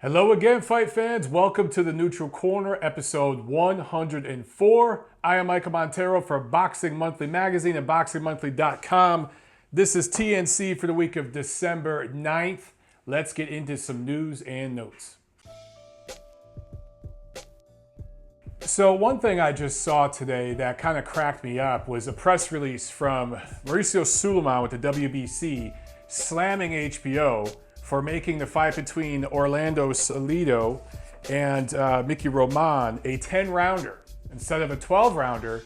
Hello again, fight fans. Welcome to the Neutral Corner, episode 104. I am Michael Montero for Boxing Monthly Magazine and BoxingMonthly.com. This is TNC for the week of December 9th. Let's get into some news and notes. So one thing I just saw today that kind of cracked me up was a press release from Mauricio Sulaiman with the WBC slamming HBO for making the fight between Orlando Salido and Miguel Roman a 10-rounder instead of a 12-rounder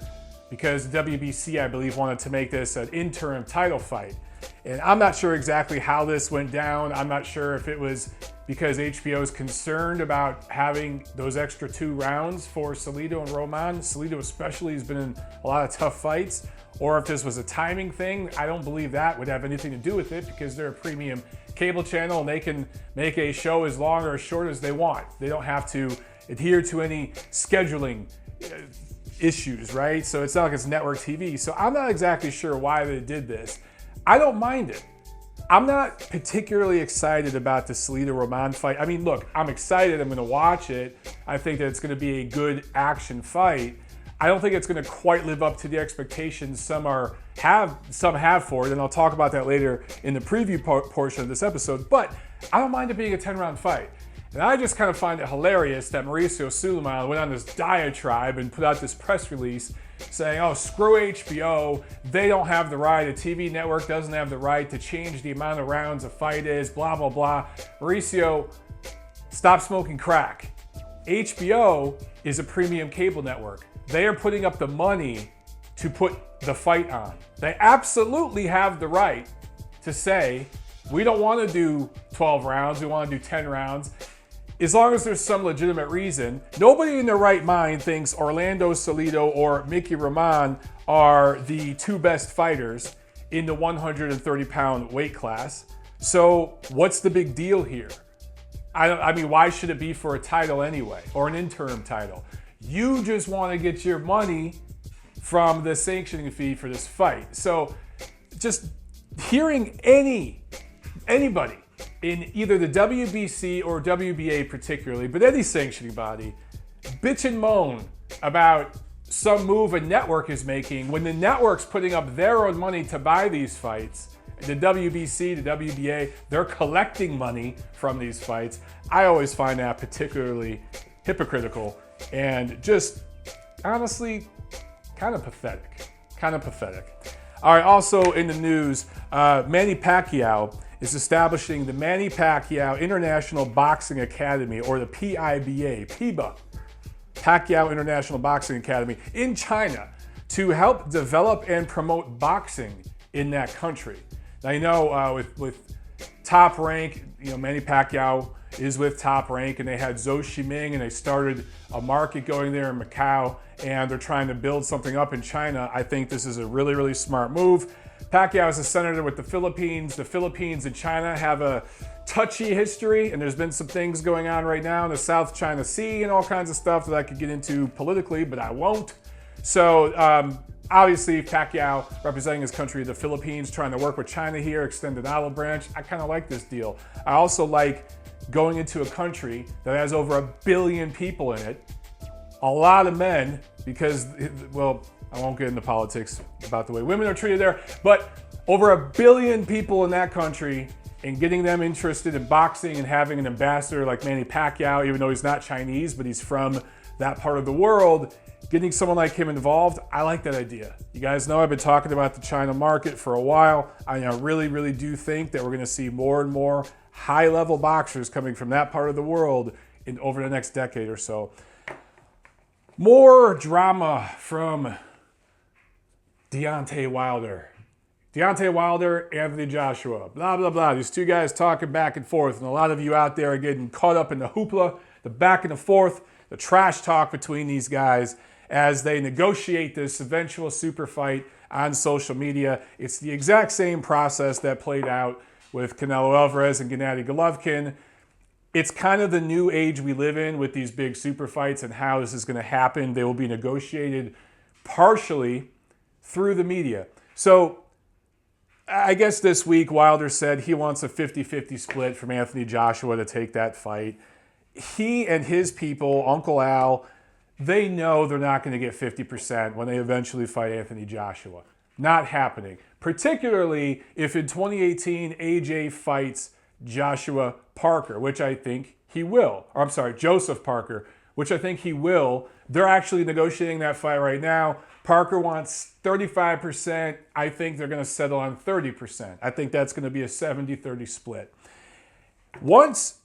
because the WBC, I believe, wanted to make this an interim title fight. And I'm not sure exactly how this went down. I'm not sure if it was because HBO is concerned about having those extra 2 rounds for Salido and Roman. Salido especially has been in a lot of tough fights. Or if this was a timing thing. I don't believe that would have anything to do with it because they're a premium cable channel and they can make a show as long or as short as they want. They don't have to adhere to any scheduling issues, right? So it's not like it's network TV. So I'm not exactly sure why they did this. I don't mind it. I'm not particularly excited about the Salido-Roman fight. I mean, look, I'm excited. I'm going to watch it. I think that it's going to be a good action fight. I don't think it's going to quite live up to the expectations some have for it, and I'll talk about that later in the preview portion of this episode. But I don't mind it being a 10-round fight. And I just kind of find it hilarious that Mauricio Sulaiman went on this diatribe and put out this press release saying, oh, screw HBO, they don't have the right, a TV network doesn't have the right to change the amount of rounds a fight is, blah, blah, blah. Mauricio, stop smoking crack. HBO is a premium cable network. They are putting up the money to put the fight on. They absolutely have the right to say, we don't want to do 12 rounds, we want to do 10 rounds. As long as there's some legitimate reason. Nobody in their right mind thinks Orlando Salido or Miguel Roman are the 2 best fighters in the 130-pound weight class. So what's the big deal here? I mean, why should it be for a title anyway, or an interim title? You just want to get your money from the sanctioning fee for this fight. So just hearing anybody in either the WBC or WBA particularly, but any sanctioning body, bitch and moan about some move a network is making when the network's putting up their own money to buy these fights. The WBC, the WBA, they're collecting money from these fights. I always find that particularly hypocritical and just honestly kind of pathetic. All right, also in the news, Manny Pacquiao is establishing the Manny Pacquiao International Boxing Academy, or the PIBA, Pacquiao International Boxing Academy in China to help develop and promote boxing in that country. Now, you know, with Top Rank, you know, Manny Pacquiao is with Top Rank, and they had Zhou Shiming, and they started a market going there in Macau, and they're trying to build something up in China. I think this is a really, really smart move. Pacquiao is a senator with the Philippines. The Philippines and China have a touchy history, and there's been some things going on right now in the South China Sea and all kinds of stuff that I could get into politically, but I won't. So obviously Pacquiao representing his country, the Philippines, trying to work with China here, extend an olive branch. I kind of like this deal. I also like going into a country that has over 1 billion people in it, a lot of men, because, well, I won't get into politics about the way women are treated there, but over 1 billion people in that country, and getting them interested in boxing and having an ambassador like Manny Pacquiao, even though he's not Chinese, but he's from that part of the world, getting someone like him involved, I like that idea. You guys know I've been talking about the China market for a while. I really, really do think that we're going to see more and more high-level boxers coming from that part of the world over the next decade or so. More drama from Deontay Wilder, Anthony Joshua, blah, blah, blah. These 2 guys talking back and forth, and a lot of you out there are getting caught up in the hoopla, the back and the forth, the trash talk between these guys as they negotiate this eventual super fight on social media. It's the exact same process that played out with Canelo Alvarez and Gennady Golovkin. It's kind of the new age we live in with these big super fights and how this is going to happen. They will be negotiated partially through the media. So I guess this week Wilder said he wants a 50-50 split from Anthony Joshua to take that fight. he and his people, Uncle Al, they know they're not going to get 50% when they eventually fight Anthony Joshua. Not happening. Particularly if in 2018 AJ fights Joshua Parker, which I think he will. Or I'm sorry, Joseph Parker, which I think he will. They're actually negotiating that fight right now. Parker wants 35%. I think they're going to settle on 30%. I think that's going to be a 70-30 split. Once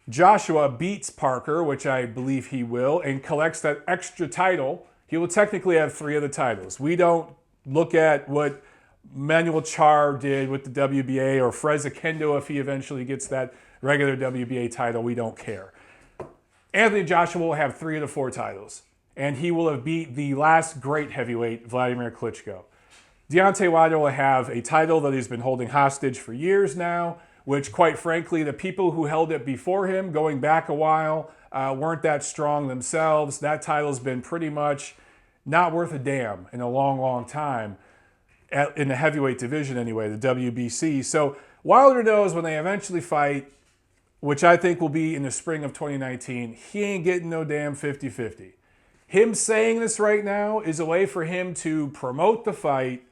Joshua beats Parker, which I believe he will, and collects that extra title, he will technically have 3 of the titles. We don't look at what Manuel Char did with the WBA or Freza Kendo if he eventually gets that regular WBA title. We don't care. Anthony Joshua will have 3 of the 4 titles, and he will have beat the last great heavyweight, Vladimir Klitschko. Deontay Wilder will have a title that he's been holding hostage for years now, which, quite frankly, the people who held it before him, going back a while, weren't that strong themselves. That title's been pretty much not worth a damn in a long, long time, in the heavyweight division anyway, the WBC. So Wilder knows when they eventually fight, which I think will be in the spring of 2019, he ain't getting no damn 50-50. Him saying this right now is a way for him to promote the fight.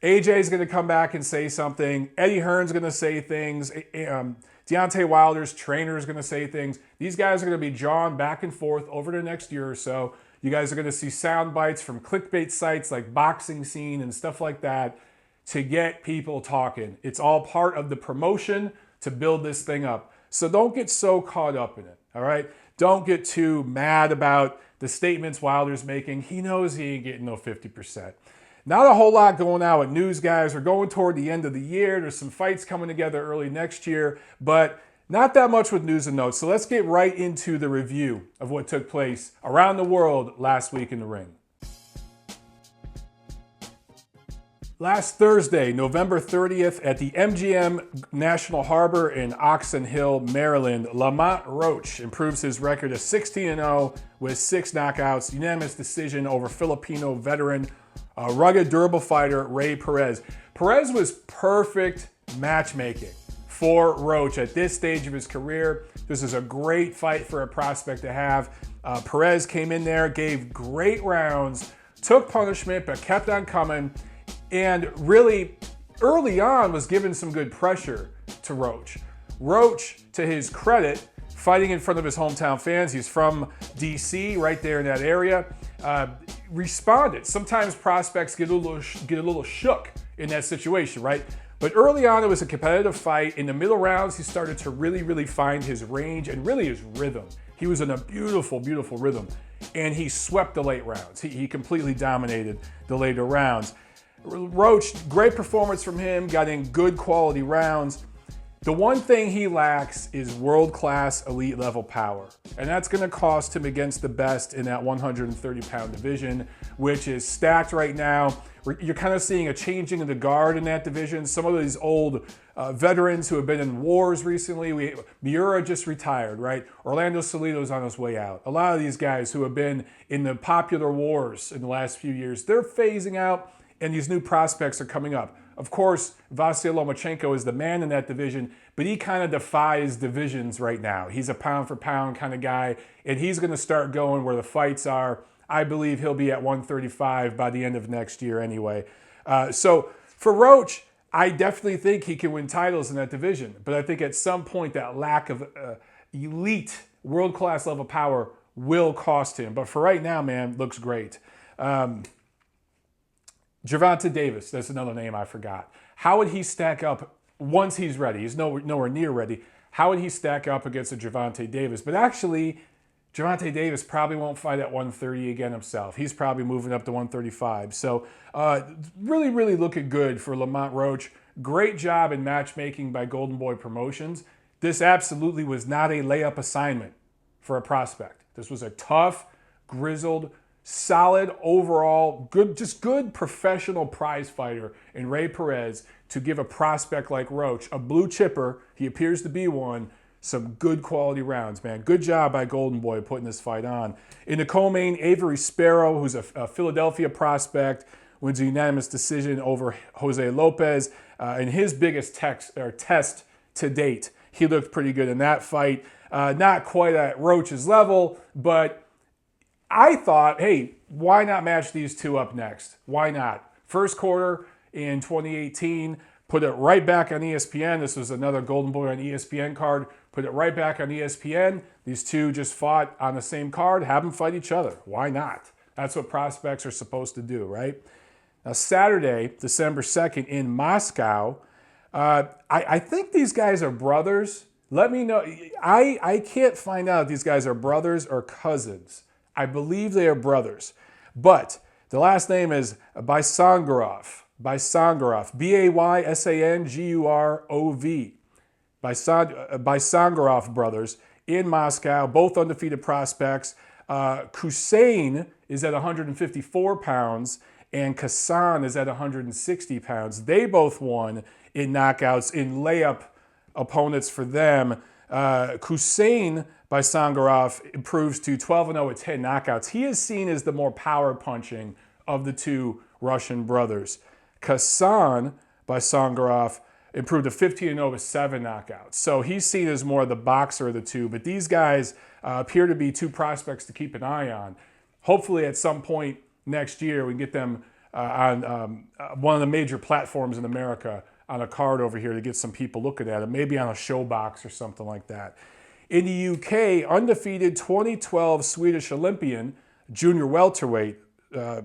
AJ's going to come back and say something. Eddie Hearn's going to say things. Deontay Wilder's trainer is going to say things. These guys are going to be jawing back and forth over the next year or so. You guys are going to see sound bites from clickbait sites like Boxing Scene and stuff like that to get people talking. It's all part of the promotion to build this thing up. So don't get so caught up in it, all right? Don't get too mad about the statements Wilder's making. He knows he ain't getting no 50%. Not a whole lot going on with news, guys. We're going toward the end of the year. There's some fights coming together early next year, but not that much with news and notes. So let's get right into the review of what took place around the world last week in the ring. Last Thursday, November 30th, at the MGM National Harbor in Oxon Hill, Maryland, Lamont Roach improves his record to 16-0 with 6 knockouts, unanimous decision over Filipino veteran, rugged, durable fighter Ray Perez. Perez was perfect matchmaking for Roach at this stage of his career. This is a great fight for a prospect to have. Perez came in there, gave great rounds, took punishment, but kept on coming, and really early on was given some good pressure to Roach. Roach, to his credit, fighting in front of his hometown fans, he's from DC, right there in that area, responded. Sometimes prospects get a little shook in that situation, right? But early on, it was a competitive fight. In the middle rounds, he started to really find his range and really his rhythm. He was in a beautiful, beautiful rhythm, and he swept the late rounds. He completely dominated the later rounds. Roach, great performance from him, got in good quality rounds. The one thing he lacks is world-class elite level power, and that's going to cost him against the best in that 130-pound division, which is stacked right now. You're kind of seeing a changing of the guard in that division. Some of these old veterans who have been in wars recently, Miura just retired, right? Orlando Salido's on his way out. A lot of these guys who have been in the popular wars in the last few years, they're phasing out, and these new prospects are coming up. Of course, Vasyl Lomachenko is the man in that division, but he kind of defies divisions right now. He's a pound-for-pound kind of guy, and he's going to start going where the fights are. I believe he'll be at 135 by the end of next year anyway. So for Roach, I definitely think he can win titles in that division, but I think at some point that lack of elite, world-class level power will cost him. But for right now, man, looks great. Gervonta Davis, that's another name I forgot. How would he stack up once he's ready? He's nowhere near ready. How would he stack up against a Gervonta Davis? But actually, Gervonta Davis probably won't fight at 130 again himself. He's probably moving up to 135. So really looking good for Lamont Roach. Great job in matchmaking by Golden Boy Promotions. This absolutely was not a layup assignment for a prospect. This was a tough, grizzled, solid overall, good professional prize fighter in Ray Perez to give a prospect like Roach, a blue chipper, he appears to be one, some good quality rounds, man. Good job by Golden Boy putting this fight on. In the co-main, Avery Sparrow, who's a Philadelphia prospect, wins a unanimous decision over Jose Lopez in his biggest test to date He looked pretty good in that fight. Not quite at Roach's level, but I thought, hey, why not match these two up next? Why not? First quarter in 2018, put it right back on ESPN. This was another Golden Boy on ESPN card. Put it right back on ESPN. These two just fought on the same card. Have them fight each other. Why not? That's what prospects are supposed to do, right? Now, Saturday, December 2nd in Moscow, I think these guys are brothers. Let me know. I can't find out if these guys are brothers or cousins. I believe they are brothers. But the last name is Baysangarov. Baysangarov. Baysangurov. Baysangarov brothers in Moscow, both undefeated prospects. Kusain is at 154 pounds and Kassan is at 160 pounds. They both won in knockouts in layup opponents for them. Kusain Baysangarov improves to 12-0 with 10 knockouts. He is seen as the more power punching of the two Russian brothers. Kassan Baysangarov improved to 15-0 with 7 knockouts. So he's seen as more of the boxer of the two. But these guys appear to be two prospects to keep an eye on. Hopefully at some point next year we can get them on one of the major platforms in America on a card over here to get some people looking at it. Maybe on a showbox or something like that. In the UK, undefeated 2012 Swedish Olympian, junior welterweight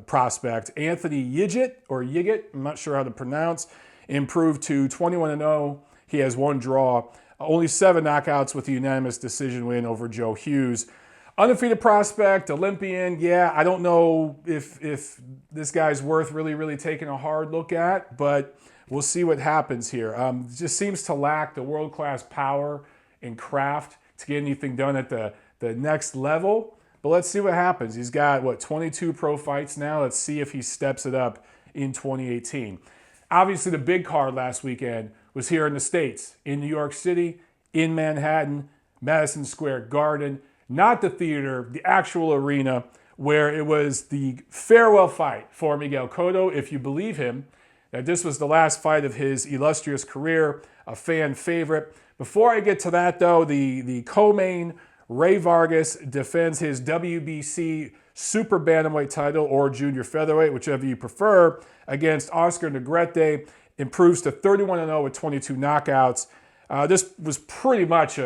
prospect, Anthony Yigit, I'm not sure how to pronounce, improved to 21-0. He has 1 draw, only 7 knockouts with a unanimous decision win over Joe Hughes. Undefeated prospect, Olympian, yeah, I don't know if this guy's worth really taking a hard look at, but we'll see what happens here. Just seems to lack the world-class power and craft to get anything done at the next level. But let's see what happens. He's got, 22 pro fights now. Let's see if he steps it up in 2018. Obviously, the big card last weekend was here in the States, in New York City, in Manhattan, Madison Square Garden, not the theater, the actual arena, where it was the farewell fight for Miguel Cotto, if you believe him, that this was the last fight of his illustrious career, a fan favorite. Before I get to that, though, the co-main, Ray Vargas, defends his WBC super bantamweight title or junior featherweight, whichever you prefer, against Oscar Negrete, improves to 31-0 with 22 knockouts. This was pretty much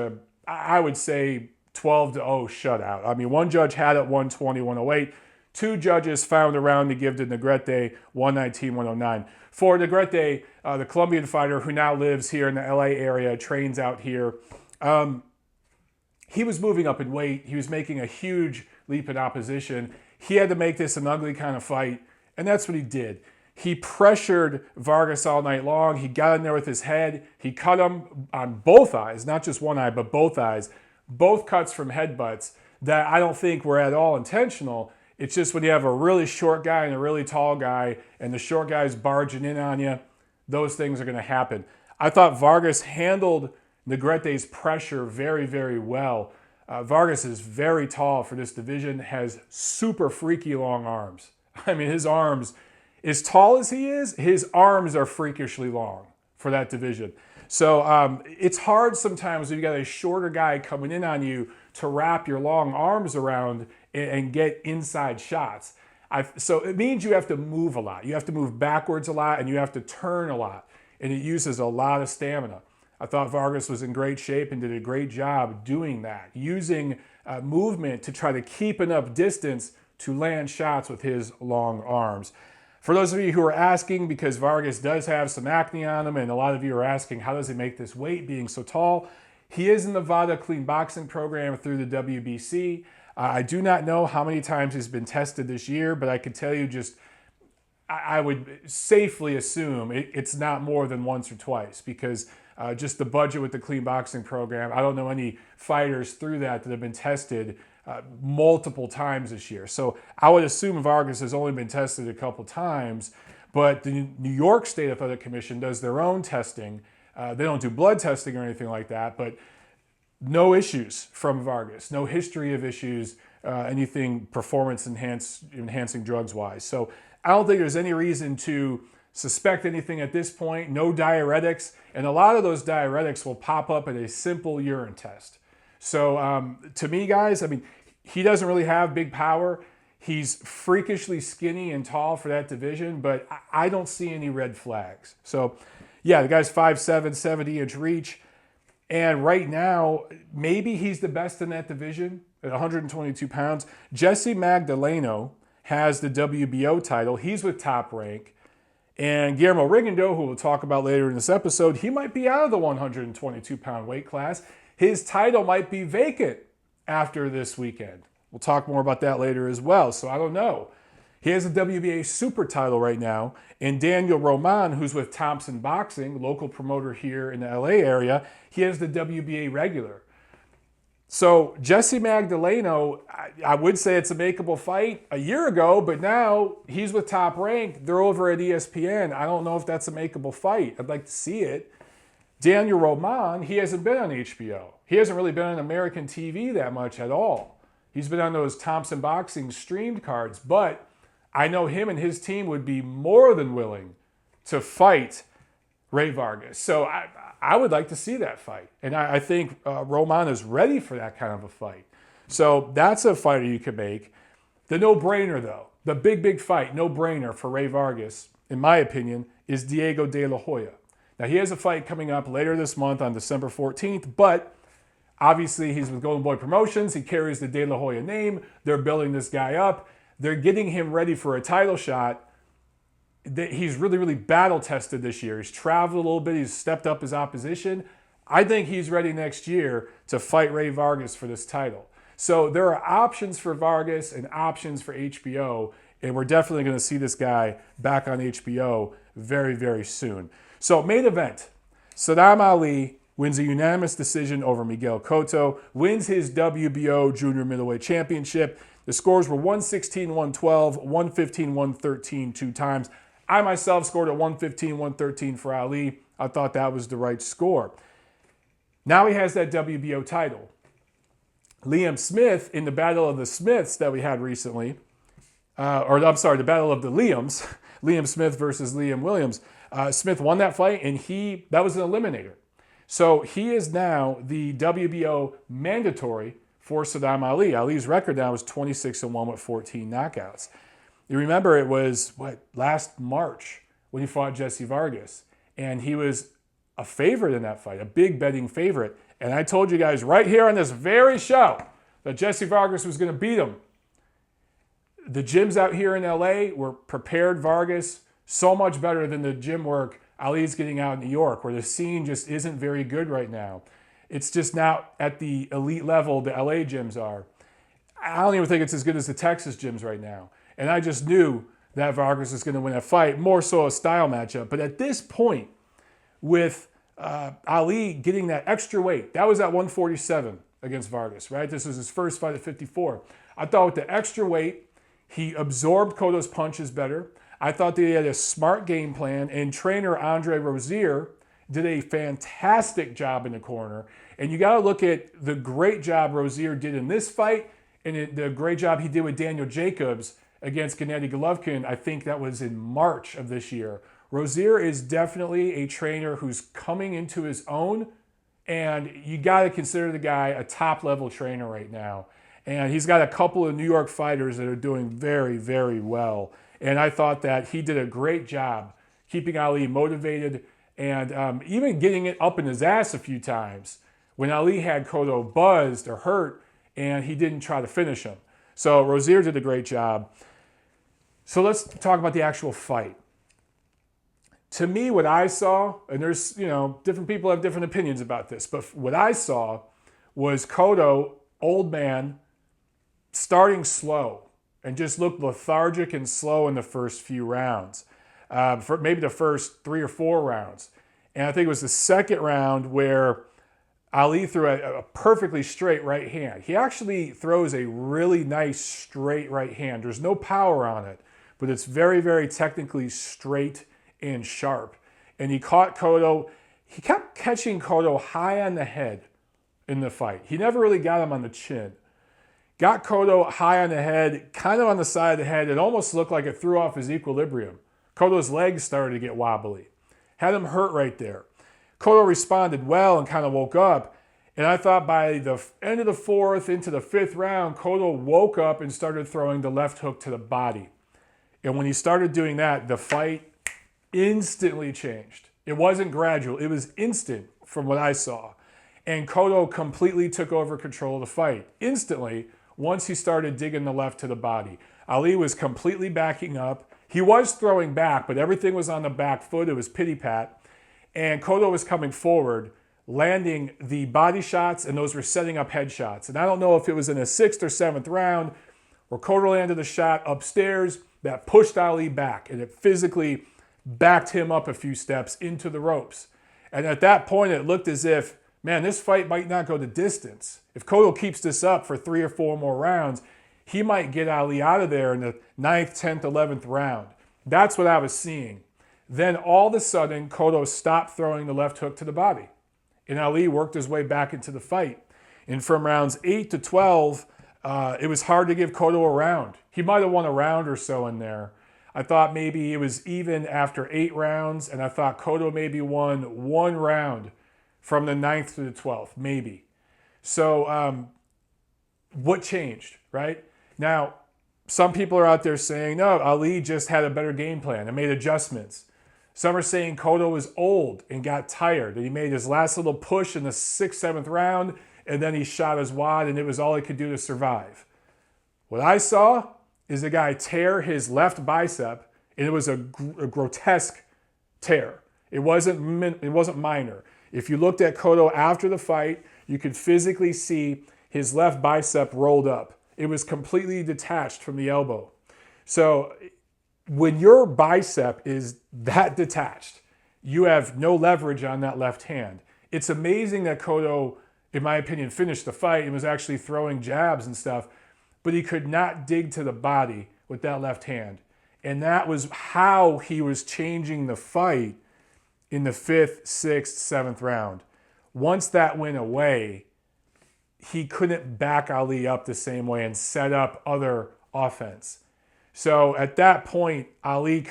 I would say, 12-0 shutout. I mean, one judge had it 120, 108. 2 judges found a round to give to Negrete, 119, 109. For Negrete, the Colombian fighter who now lives here in the LA area, trains out here, he was moving up in weight. He was making a huge leap in opposition. He had to make this an ugly kind of fight, and that's what he did. He pressured Vargas all night long. He got in there with his head. He cut him on both eyes, not just one eye, but both eyes. Both cuts from headbutts that I don't think were at all intentional. It's just when you have a really short guy and a really tall guy, and the short guy's barging in on you, those things are going to happen. I thought Vargas handled Negrete's pressure very well. Vargas is very tall for this division, has super freaky long arms. I mean, his arms, as tall as he is, his arms are freakishly long for that division. So it's hard sometimes when you got a shorter guy coming in on you to wrap your long arms around and get inside shots. So it means you have to move a lot. You have to move backwards a lot and you have to turn a lot. And it uses a lot of stamina. I thought Vargas was in great shape and did a great job doing that, using movement to try to keep enough distance to land shots with his long arms. For those of you who are asking, because Vargas does have some acne on him, and a lot of you are asking, how does he make this weight being so tall? He is in the VADA clean boxing program through the WBC. I do not know how many times he's been tested this year, but I can tell you I would safely assume it's not more than once or twice, because just the budget with the clean boxing program, I don't know any fighters through that have been tested multiple times this year. So I would assume Vargas has only been tested a couple times, but the New York State Athletic Commission does their own testing. They don't do blood testing or anything like that, but no issues from Vargas, no history of issues, anything performance enhancing drugs wise. So I don't think there's any reason to suspect anything at this point, no diuretics, and a lot of those diuretics will pop up at a simple urine test. So to me, guys, I mean, he doesn't really have big power. He's freakishly skinny and tall for that division, but I don't see any red flags. So, yeah, the guy's 5'7", 70-inch reach. And right now, maybe he's the best in that division at 122 pounds. Jesse Magdaleno has the WBO title. He's with Top Rank. And Guillermo Rigondeaux, who we'll talk about later in this episode, he might be out of the 122-pound weight class. His title might be vacant after this weekend. We'll talk more about that later as well, so I don't know. He has a WBA super title right now, and Daniel Roman, who's with Thompson Boxing, local promoter here in the LA area, he has the WBA regular. So Jesse Magdaleno, I would say it's a makeable fight a year ago, but now he's with Top Rank. They're over at ESPN. I don't know if that's a makeable fight. I'd like to see it. Daniel Roman, he hasn't been on HBO. He hasn't really been on American TV that much at all. He's been on those Thompson Boxing streamed cards, but I know him and his team would be more than willing to fight Ray Vargas. So I would like to see that fight. And I think Roman is ready for that kind of a fight. So that's a fighter you could make. The no-brainer, though, the big fight, no-brainer for Ray Vargas, in my opinion, is Diego De La Hoya. Now, he has a fight coming up later this month on December 14th, but obviously he's with Golden Boy Promotions. He carries the De La Hoya name. They're building this guy up. They're getting him ready for a title shot. He's really battle-tested this year. He's traveled a little bit. He's stepped up his opposition. I think he's ready next year to fight Ray Vargas for this title. So there are options for Vargas and options for HBO, and we're definitely going to see this guy back on HBO very soon. So main event, Sadam Ali wins a unanimous decision over Miguel Cotto, wins his WBO Junior Middleweight Championship. The scores were 116-112, 115-113 two times. I myself scored at 115-113 for Ali. I thought that was the right score. Now he has that WBO title. Liam Smith, in the Battle of the Smiths that we had recently, the Battle of the Liams, Liam Smith versus Liam Williams, Smith won that fight, and that was an eliminator. So he is now the WBO mandatory for Sadam Ali. Ali's record now is 26-1 with 14 knockouts. You remember it was, last March when he fought Jesse Vargas, and he was a favorite in that fight, a big betting favorite. And I told you guys right here on this very show that Jesse Vargas was going to beat him. The gyms out here in LA were prepared Vargas so much better than the gym work Ali's getting out in New York, where the scene just isn't very good right now. It's just not at the elite level the LA gyms are. I don't even think it's as good as the Texas gyms right now. And I just knew that Vargas was going to win that fight, more so a style matchup. But at this point, with Ali getting that extra weight, that was at 147 against Vargas, right? This was his first fight at 54. I thought with the extra weight, he absorbed Cotto's punches better. I thought that he had a smart game plan, and trainer Andre Rozier did a fantastic job in the corner. And you got to look at the great job Rozier did in this fight and the great job he did with Daniel Jacobs against Gennady Golovkin. I think that was in March of this year. Rozier is definitely a trainer who's coming into his own, and you got to consider the guy a top-level trainer right now. And he's got a couple of New York fighters that are doing very well. And I thought that he did a great job keeping Ali motivated and even getting it up in his ass a few times when Ali had Cotto buzzed or hurt and he didn't try to finish him. So Rozier did a great job. So let's talk about the actual fight. To me, what I saw, and there's, different people have different opinions about this, but what I saw was Cotto, old man, starting slow and just looked lethargic and slow in the first few rounds, for maybe the first 3 or 4 rounds. And I think it was the second round where Ali threw a perfectly straight right hand. He actually throws a really nice straight right hand. There's no power on it, but it's very technically straight and sharp. And he caught Cotto. He kept catching Cotto high on the head in the fight. He never really got him on the chin. Got Cotto high on the head, kind of on the side of the head. It almost looked like it threw off his equilibrium. Cotto's legs started to get wobbly. Had him hurt right there. Cotto responded well and kind of woke up. And I thought by the end of the fourth into the fifth round, Cotto woke up and started throwing the left hook to the body. And when he started doing that, the fight instantly changed. It wasn't gradual. It was instant from what I saw. And Cotto completely took over control of the fight. Instantly, once he started digging the left to the body. Ali was completely backing up. He was throwing back, but everything was on the back foot. It was pity-pat. And Cotto was coming forward, landing the body shots, and those were setting up headshots. And I don't know if it was in the 6th or 7th round where Cotto landed a shot upstairs that pushed Ali back, and it physically backed him up a few steps into the ropes. And at that point, it looked as if, man, this fight might not go the distance. If Cotto keeps this up for 3 or 4 more rounds, he might get Ali out of there in the 9th, 10th, 11th round. That's what I was seeing. Then all of a sudden, Cotto stopped throwing the left hook to the body. And Ali worked his way back into the fight. And from rounds 8 to 12, it was hard to give Cotto a round. He might have won a round or so in there. I thought maybe it was even after 8 rounds, and I thought Cotto maybe won 1 round from the 9th to the 12th, maybe. So what changed, right? Now, some people are out there saying, no, Ali just had a better game plan and made adjustments. Some are saying Cotto was old and got tired, and he made his last little push in the 6th, 7th round, and then he shot his wad, and it was all he could do to survive. What I saw is a guy tear his left bicep, and it was a grotesque tear. It wasn't minor. If you looked at Cotto after the fight, you could physically see his left bicep rolled up. It was completely detached from the elbow. So when your bicep is that detached, you have no leverage on that left hand. It's amazing that Cotto, in my opinion, finished the fight and was actually throwing jabs and stuff, but he could not dig to the body with that left hand. And that was how he was changing the fight in the 5th, 6th, 7th round. Once that went away, he couldn't back Ali up the same way and set up other offense. So at that point, Ali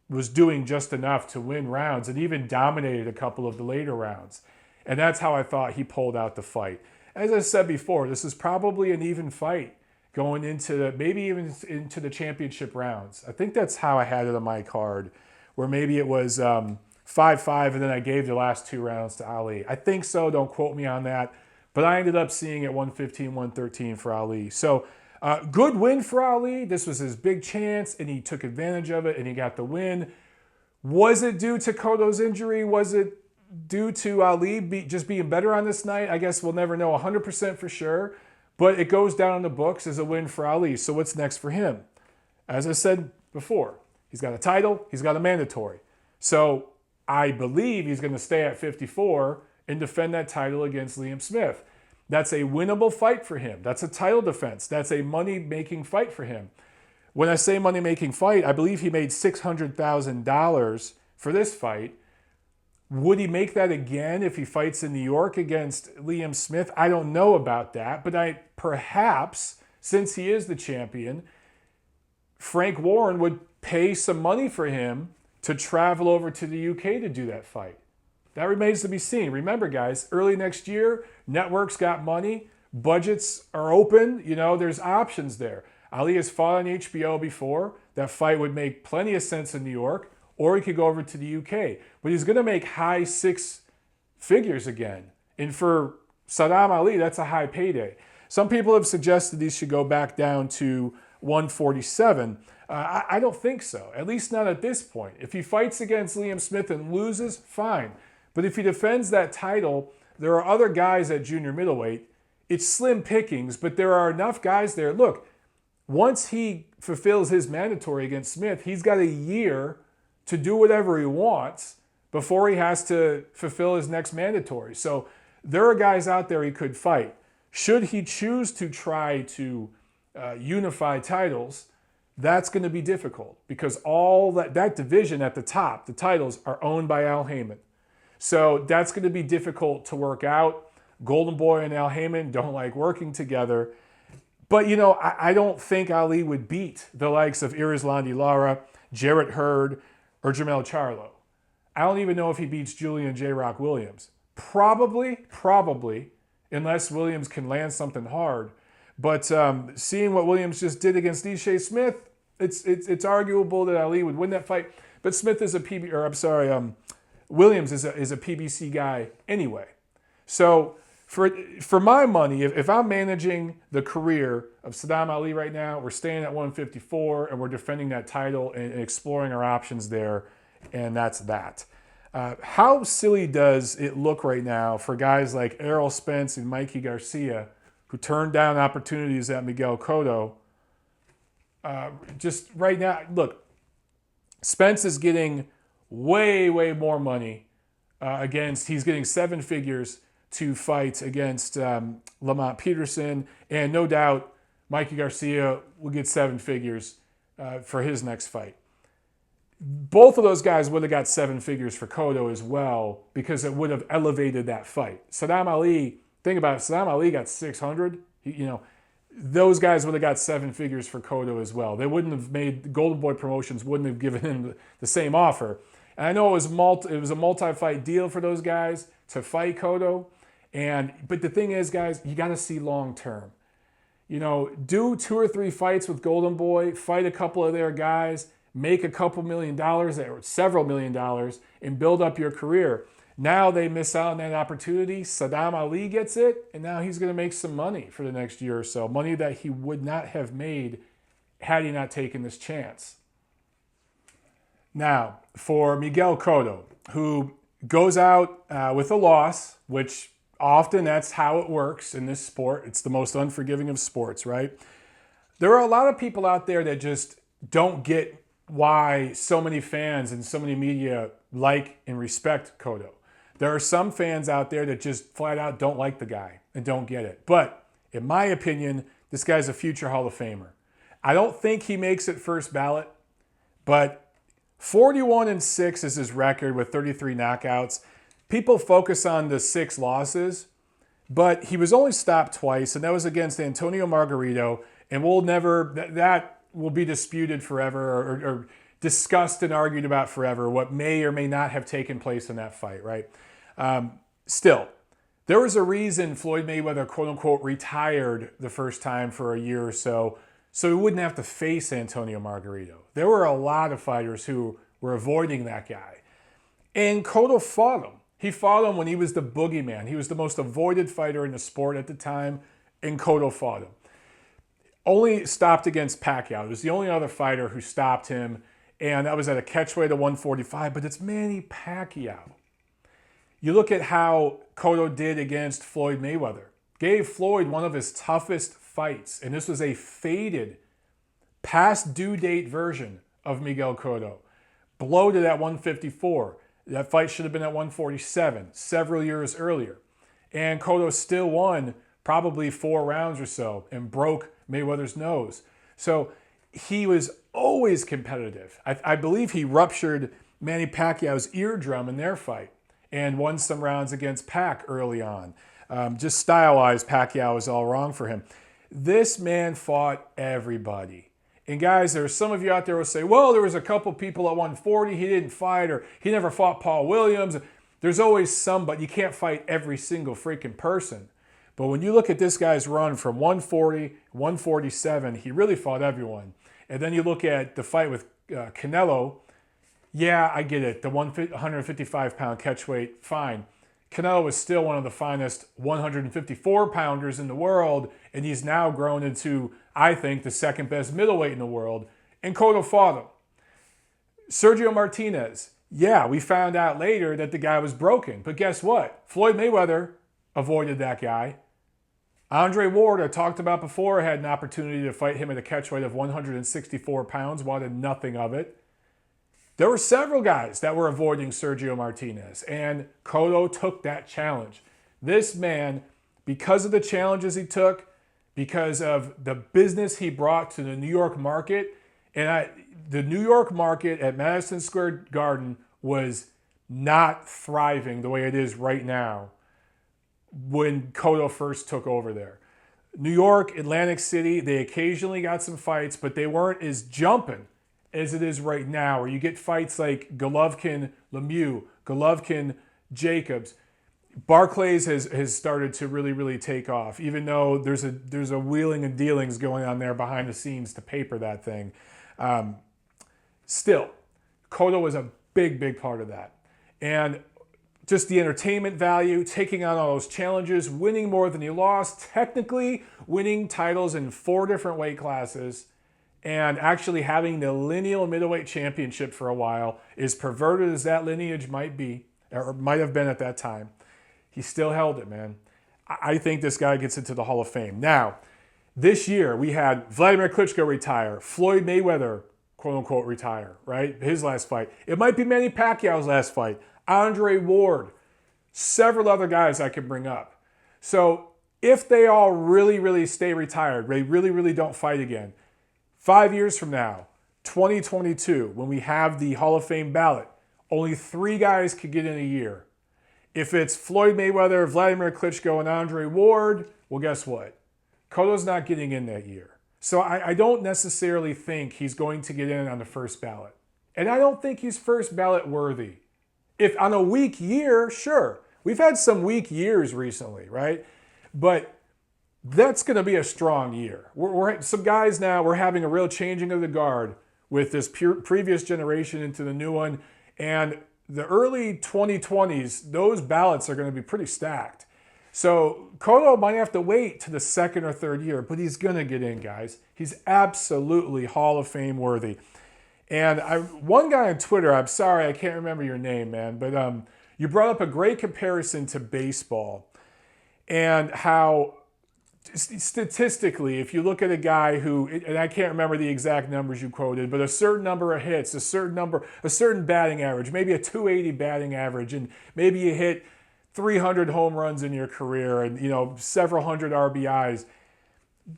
was doing just enough to win rounds and even dominated a couple of the later rounds. And that's how I thought he pulled out the fight. As I said before, this is probably an even fight going into maybe even into the championship rounds. I think that's how I had it on my card, where maybe it was 5-5 and then I gave the last 2 rounds to Ali. I think so. Don't quote me on that. But I ended up seeing it 115, 113 for Ali. So good win for Ali. This was his big chance, and he took advantage of it, and he got the win. Was it due to Cotto's injury? Was it due to Ali just being better on this night? I guess we'll never know 100% for sure. But it goes down in the books as a win for Ali. So what's next for him? As I said before, he's got a title. He's got a mandatory. So I believe he's going to stay at 54 and defend that title against Liam Smith. That's a winnable fight for him. That's a title defense. That's a money-making fight for him. When I say money-making fight, I believe he made $600,000 for this fight. Would he make that again if he fights in New York against Liam Smith? I don't know about that, but perhaps, since he is the champion, Frank Warren would pay some money for him to travel over to the UK to do that fight. That remains to be seen. Remember, guys, early next year, networks got money, budgets are open, there's options there. Ali has fought on HBO before. That fight would make plenty of sense in New York, or he could go over to the UK. But he's going to make high 6 figures again. And for Sadam Ali, that's a high payday. Some people have suggested he should go back down to 147. I don't think so, at least not at this point. If he fights against Liam Smith and loses, fine. But if he defends that title, there are other guys at junior middleweight. It's slim pickings, but there are enough guys there. Look, once he fulfills his mandatory against Smith, he's got a year to do whatever he wants before he has to fulfill his next mandatory. So there are guys out there he could fight. Should he choose to try to unify titles, that's going to be difficult because all that division at the top, the titles, are owned by Al Haymon. So that's going to be difficult to work out. Golden Boy and Al Haymon don't like working together. But, you know, I don't think Ali would beat the likes of Irizlandi Lara, Jarrett Hurd, or Jermell Charlo. I don't even know if he beats Julian J. Rock Williams. Probably, unless Williams can land something hard. But seeing what Williams just did against D'Shea Smith, it's arguable that Ali would win that fight. But Smith is Williams is a PBC guy anyway. So for my money, if I'm managing the career of Sadam Ali right now, we're staying at 154 and we're defending that title and exploring our options there, and that's that. How silly does it look right now for guys like Errol Spence and Mikey Garcia, who turned down opportunities at Miguel Cotto? Just right now, look, Spence is getting way more money he's getting 7 figures to fight against Lamont Peterson, and no doubt Mikey Garcia will get 7 figures for his next fight. Both of those guys would have got 7 figures for Cotto as well, because it would have elevated that fight. Sadam Ali, think about it, Sadam Ali got 600. Those guys would have got 7 figures for Cotto as well. They wouldn't have made, Golden Boy Promotions wouldn't have given him the same offer. And I know it was a multi-fight deal for those guys to fight Cotto. But the thing is, guys, you got to see long term. Do 2 or 3 fights with Golden Boy, fight a couple of their guys, make a couple $1 million or several $1 million, and build up your career. Now they miss out on that opportunity. Sadam Ali gets it, and now he's going to make some money for the next year or so. Money that he would not have made had he not taken this chance. Now, for Miguel Cotto, who goes out with a loss, which often that's how it works in this sport. It's the most unforgiving of sports, right? There are a lot of people out there that just don't get why so many fans and so many media like and respect Cotto. There are some fans out there that just flat out don't like the guy and don't get it. But in my opinion, this guy's a future Hall of Famer. I don't think he makes it first ballot, but 41-6 is his record with 33 knockouts. People focus on the 6 losses, but he was only stopped twice, and that was against Antonio Margarito, and that will be disputed forever or discussed and argued about forever, what may or may not have taken place in that fight, right? Still, there was a reason Floyd Mayweather, quote-unquote, retired the first time for a year or so he wouldn't have to face Antonio Margarito. There were a lot of fighters who were avoiding that guy. And Cotto fought him. He fought him when he was the boogeyman. He was the most avoided fighter in the sport at the time, and Cotto fought him. Only stopped against Pacquiao. It was the only other fighter who stopped him, and that was at a catchweight of 145, but it's Manny Pacquiao. You look at how Cotto did against Floyd Mayweather. Gave Floyd one of his toughest fights, and this was a faded, past due date version of Miguel Cotto. Bloated at 154. That fight should have been at 147 several years earlier. And Cotto still won probably 4 rounds or so and broke Mayweather's nose. So he was always competitive. I believe he ruptured Manny Pacquiao's eardrum in their fight and won some rounds against Pac early on. Just style-wise, Pacquiao was all wrong for him. This man fought everybody. And guys, there's some of you out there who say, well, there was a couple people at 140 he didn't fight, or he never fought Paul Williams. There's always some, but you can't fight every single freaking person. But when you look at this guy's run from 140, 147, he really fought everyone. And then you look at the fight with Canelo. Yeah, I get it. The 155-pound catchweight, fine. Canelo was still one of the finest 154-pounders in the world, and he's now grown into, I think, the second best middleweight in the world, and Cotto fought him. Sergio Martinez, yeah, we found out later that the guy was broken, but guess what? Floyd Mayweather avoided that guy. Andre Ward, I talked about before, had an opportunity to fight him at a catchweight of 164 pounds, wanted nothing of it. There were several guys that were avoiding Sergio Martinez, and Cotto took that challenge. This man, because of the challenges he took, because of the business he brought to the New York market, and the New York market at Madison Square Garden was not thriving the way it is right now when Cotto first took over there. New York, Atlantic City, they occasionally got some fights, but they weren't as jumping as it is right now, where you get fights like Golovkin-Lemieux, Golovkin-Jacobs. Barclays has started to really take off, even though there's a wheeling and dealings going on there behind the scenes to paper that thing. Still, Cotto was a big part of that. And just the entertainment value, taking on all those challenges, winning more than he lost, technically winning titles in 4 different weight classes, and actually having the lineal middleweight championship for a while, as perverted as that lineage might be, or might have been at that time. He still held it, man. I think this guy gets into the Hall of Fame. Now, this year we had Vladimir Klitschko retire, Floyd Mayweather, quote unquote, retire, right? His last fight. It might be Manny Pacquiao's last fight, Andre Ward, several other guys I could bring up. So if they all really stay retired, they really don't fight again, 5 years from now, 2022, when we have the Hall of Fame ballot, only 3 guys could get in a year. If it's Floyd Mayweather, Vladimir Klitschko, and Andre Ward, well, guess what? Cotto's not getting in that year. So I don't necessarily think he's going to get in on the first ballot. And I don't think he's first ballot worthy. If on a weak year, sure. We've had some weak years recently, right? But that's going to be a strong year. Some guys now, we're having a real changing of the guard with this previous generation into the new one. And the early 2020s, those ballots are going to be pretty stacked. So Cotto might have to wait to the 2nd or 3rd year, but he's going to get in, guys. He's absolutely Hall of Fame worthy. And one guy on Twitter, I'm sorry, I can't remember your name, man, but you brought up a great comparison to baseball and how statistically, if you look at a guy who, and I can't remember the exact numbers you quoted, but a certain number of hits, a certain batting average, maybe a 280 batting average, and maybe you hit 300 home runs in your career and, several hundred RBIs.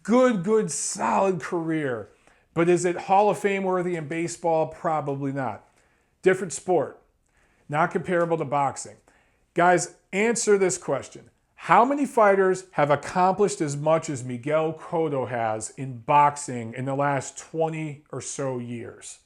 Good, solid career. But is it Hall of Fame worthy in baseball? Probably not. Different sport. Not comparable to boxing. Guys, answer this question. How many fighters have accomplished as much as Miguel Cotto has in boxing in the last 20 or so years?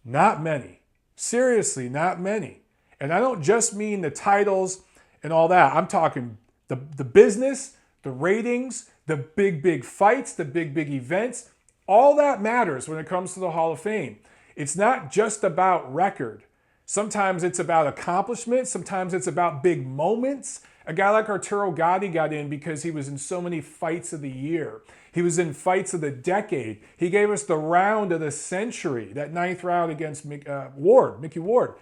Not many. Seriously, not many. And I don't just mean the titles and all that. I'm talking the business, the ratings, the big fights, the big events. All that matters when it comes to the Hall of Fame. It's not just about record. Sometimes it's about accomplishment. Sometimes it's about big moments. A guy like Arturo Gatti got in because he was in so many fights of the year. He was in fights of the decade. He gave us the round of the century, that 9th round against Mickey Ward.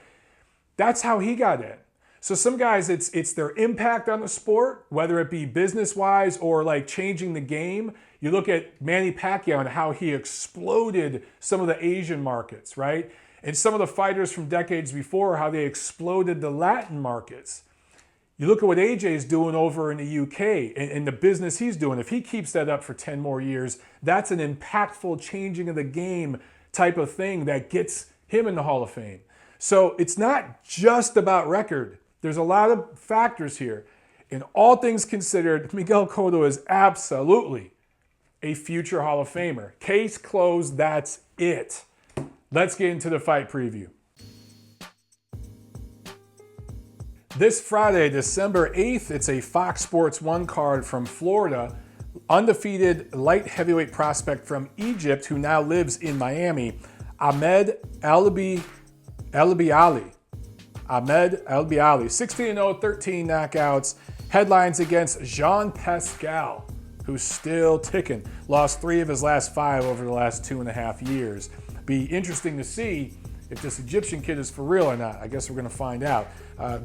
That's how he got in. So some guys, it's their impact on the sport, whether it be business-wise or like changing the game. You look at Manny Pacquiao and how he exploded some of the Asian markets, right? And some of the fighters from decades before, how they exploded the Latin markets. You look at what AJ's doing over in the UK and the business he's doing. If he keeps that up for 10 more years, that's an impactful changing of the game type of thing that gets him in the Hall of Fame. So it's not just about record. There's a lot of factors here. In all things considered, Miguel Cotto is absolutely a future Hall of Famer. Case closed, that's it. Let's get into the fight preview. This Friday, December 8th, it's a Fox Sports 1 card from Florida. Undefeated light heavyweight prospect from Egypt who now lives in Miami, Ahmed Albi Ali. Ahmed Albi Ali, 16-0, 13 knockouts. Headlines against Jean Pascal, who's still ticking. Lost 3 of his last 5 over the last 2.5 years. Be interesting to see if this Egyptian kid is for real or not. I guess we're going to find out.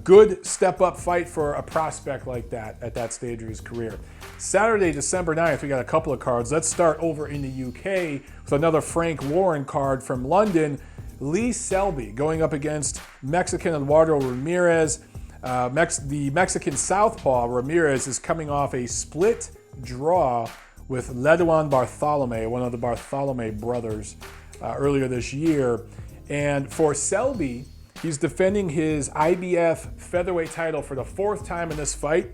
Good step-up fight for a prospect like that at that stage of his career. Saturday, December 9th, we got a couple of cards. Let's start over in the UK with another Frank Warren card from London. Lee Selby going up against Mexican Eduardo Ramirez. The Mexican southpaw Ramirez is coming off a split draw with Leduan Bartolome, one of the Bartolome brothers, earlier this year. And for Selby, he's defending his IBF featherweight title for the 4th time in this fight.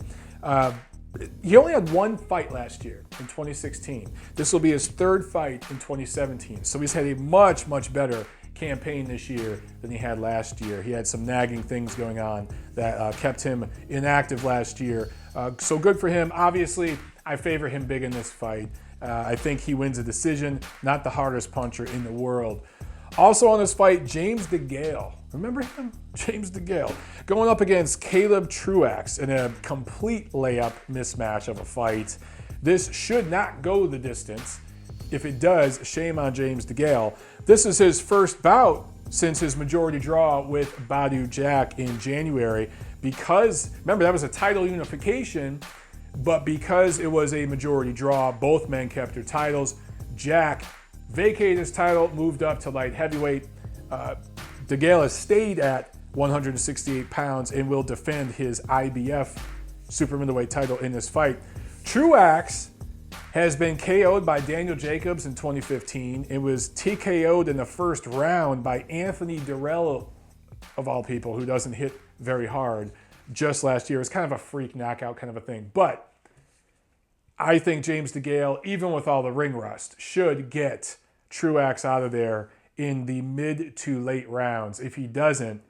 He only had one fight last year in 2016. This will be his third fight in 2017. So he's had a much, much better campaign this year than he had last year. He had some nagging things going on that kept him inactive last year. So good for him. Obviously, I favor him big in this fight. I think he wins a decision, not the hardest puncher in the world. Also on this fight, James DeGale. Remember him? James DeGale. Going up against Caleb Truax in a complete layup mismatch of a fight. This should not go the distance. If it does, shame on James DeGale. This is his first bout since his majority draw with Badou Jack in January. Because, remember, that was a title unification, but because it was a majority draw, both men kept their titles. Jack vacated his title, moved up to light heavyweight. DeGale has stayed at 168 pounds and will defend his IBF super middleweight title in this fight. Truax has been KO'd by Daniel Jacobs in 2015. It was TKO'd in the first round by Anthony Durrell, of all people, who doesn't hit very hard, just last year. It was kind of a freak knockout kind of a thing. But I think James DeGale, even with all the ring rust, should get Truax out of there in the mid to late rounds. If he doesn't,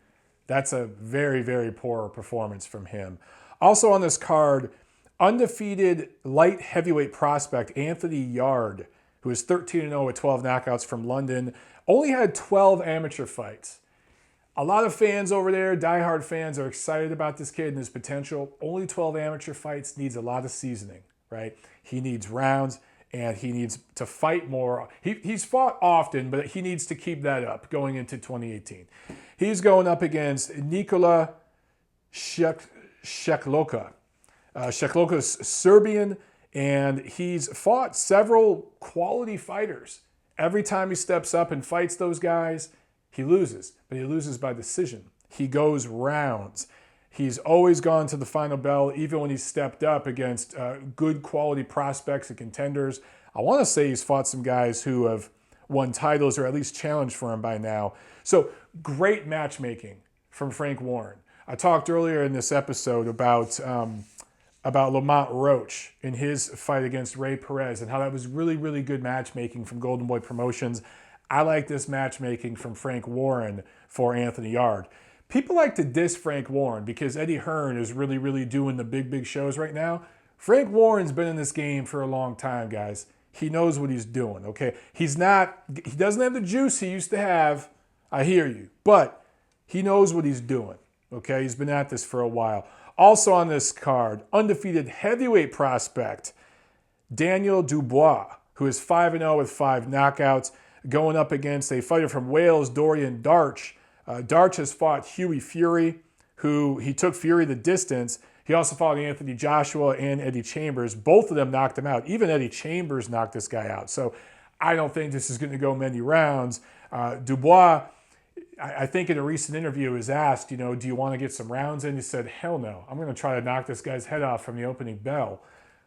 that's a very, very poor performance from him. Also on this card, undefeated light heavyweight prospect Anthony Yarde, who is 13-0 with 12 knockouts from London, only had 12 amateur fights. A lot of fans over there, diehard fans, are excited about this kid and his potential. Only 12 amateur fights, needs a lot of seasoning, right? He needs rounds and he needs to fight more. He's fought often, but he needs to keep that up going into 2018. He's going up against Nikola Shekloka. Shekloka's Serbian, and he's fought several quality fighters. Every time he steps up and fights those guys, he loses, but he loses by decision. He goes rounds. He's always gone to the final bell, even when he's stepped up against good quality prospects and contenders. I want to say he's fought some guys who have won titles or at least challenged for him by now. So great matchmaking from Frank Warren. I talked earlier in this episode about Lamont Roach in his fight against Ray Perez and how that was really, really good matchmaking from Golden Boy Promotions. I like this matchmaking from Frank Warren for Anthony Yarde. People like to diss Frank Warren because Eddie Hearn is really, really doing the big, big shows right now. Frank Warren's been in this game for a long time, guys. He knows what he's doing, okay? He doesn't have the juice he used to have. I hear you. But he knows what he's doing, okay? He's been at this for a while. Also on this card, undefeated heavyweight prospect, Daniel Dubois, who is 5-0 with 5 knockouts, going up against a fighter from Wales, Dorian Darch. Darch has fought Hughie Fury, who he took Fury the distance. He also fought Anthony Joshua and Eddie Chambers. Both of them knocked him out. Even Eddie Chambers knocked this guy out. So I don't think this is going to go many rounds. Dubois, I think in a recent interview, was asked, do you want to get some rounds in? He said, hell no. I'm going to try to knock this guy's head off from the opening bell.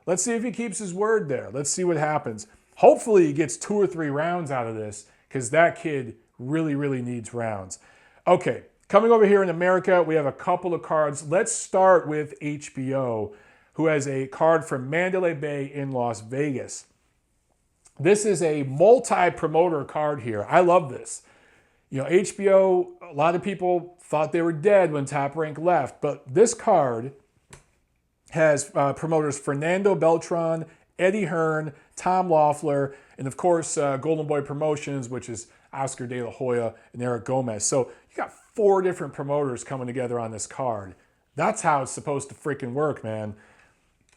Let's see if he keeps his word there. Let's see what happens. Hopefully he gets 2 or 3 rounds out of this because that kid really, really needs rounds. Okay, coming over here in America, we have a couple of cards. Let's start with HBO, who has a card from Mandalay Bay in Las Vegas. This is a multi-promoter card here. I love this. HBO, a lot of people thought they were dead when Top Rank left, but this card has promoters Fernando Beltran, Eddie Hearn, Tom Loeffler, and of course Golden Boy Promotions, which is Oscar De La Hoya and Eric Gomez. So you got 4 different promoters coming together on this card. That's how it's supposed to freaking work, man.